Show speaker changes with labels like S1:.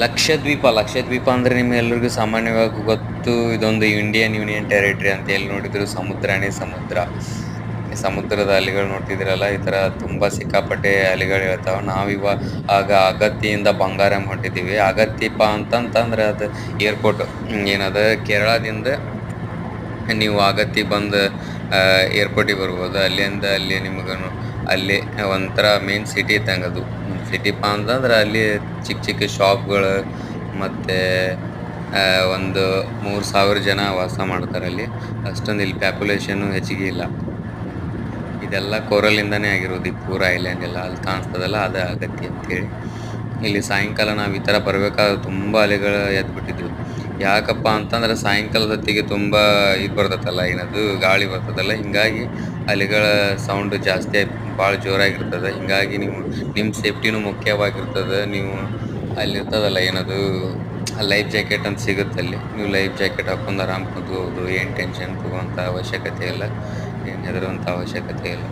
S1: ಲಕ್ಷದ್ವೀಪ ಅಂದ್ರೆ ನಿಮ್ಗೆಲ್ಲರಿಗೂ ಸಾಮಾನ್ಯವಾಗಿ ಗೊತ್ತು. ಇದೊಂದು ಇಂಡಿಯನ್ ಯೂನಿಯನ್ ಟೆರಿಟರಿ ಅಂತ. ಎಲ್ಲಿ ನೋಡಿದ್ರು ಸಮುದ್ರನೇ ಸಮುದ್ರ. ಸಮುದ್ರದ ಅಲೆಗಳು ನೋಡ್ತಿದ್ರಲ್ಲ, ಈ ತರ ತುಂಬಾ ಸಿಕ್ಕಾಪಟ್ಟೆ ಅಲೆಗಳು ಇರ್ತಾವ. ಆಗ ಅಗತ್ತಿಯಿಂದ ಬಂಗಾರಂ ಹೊಂಟಿದ್ದೀವಿ. ಅಗತ್ತಿಪ್ಪ ಅಂತಂತಂದ್ರೆ ಅದು ಏರ್ಪೋರ್ಟ್. ಏನದ ಕೇರಳದಿಂದ ನೀವು ಅಗತ್ತಿ ಬಂದು ಏರ್ಪೋರ್ಟಿಗೆ ಬರ್ಬೋದು. ಅಲ್ಲಿಂದ ಅಲ್ಲಿ ನಿಮಗನು ಅಲ್ಲಿ ಒಂಥರ ಮೇನ್ ಸಿಟಿ ಇದ್ದಂಗೆ ಅದು. ಸಿಟಿಪ್ಪ ಅಂತಂದ್ರೆ ಅಲ್ಲಿ ಚಿಕ್ಕ ಚಿಕ್ಕ ಶಾಪ್ಗಳು, ಮತ್ತು ಒಂದು 3,000 ಜನ ವಾಸ ಮಾಡ್ತಾರೆ ಅಲ್ಲಿ. ಅಷ್ಟೊಂದು ಇಲ್ಲಿ ಪ್ಯಾಪ್ಯುಲೇಷನ್ನು ಹೆಚ್ಚಿಗೆ ಇಲ್ಲ. ಇದೆಲ್ಲ ಕೋರಲಿಂದನೇ ಆಗಿರೋದು. ಈ ಪೂರ ಐಲ್ಯಾಂಡ್ ಎಲ್ಲ ಅಲ್ಲಿ ಕಾಣಿಸ್ತದಲ್ಲ, ಅದು ಅಗತ್ತಿ ಅಂತೇಳಿ. ಇಲ್ಲಿ ಸಾಯಂಕಾಲ ನಾವು ಈ ಥರ ಬರಬೇಕಾದ್ರೆ ತುಂಬ ಅಲೆಗಳು ಎದ್ಬಿಟ್ಟಿದ್ವು. ಯಾಕಪ್ಪ ಅಂತಂದ್ರೆ ಸಾಯಂಕಾಲದ ಹೊತ್ತಿಗೆ ತುಂಬ ಇದು ಬರ್ತದಲ್ಲ, ಏನದು ಗಾಳಿ ಬರ್ತದಲ್ಲ, ಹಿಂಗಾಗಿ ಅಲೆಗಳ ಸೌಂಡ್ ಜಾಸ್ತಿ ಭಾಳ ಜೋರಾಗಿರ್ತದೆ. ಹಿಂಗಾಗಿ ನಿಮ್ಮ ಸೇಫ್ಟಿನೂ ಮುಖ್ಯವಾಗಿರ್ತದೆ. ನೀವು ಅಲ್ಲಿರ್ತದಲ್ಲ, ಏನದು ಲೈಫ್ ಜಾಕೆಟ್ ಅಂತ ಸಿಗುತ್ತೆ ಅಲ್ಲಿ. ನೀವು ಲೈಫ್ ಜಾಕೆಟ್ ಹಾಕೊಂಡು ಆರಾಮ್ ಕೂತ್ಕೋಬೋದು. ಏನು ಟೆನ್ಷನ್ ತಗೋವಂಥ ಅವಶ್ಯಕತೆ ಇಲ್ಲ, ಏನು ಹೆದರುವಂಥ ಅವಶ್ಯಕತೆ ಇಲ್ಲ.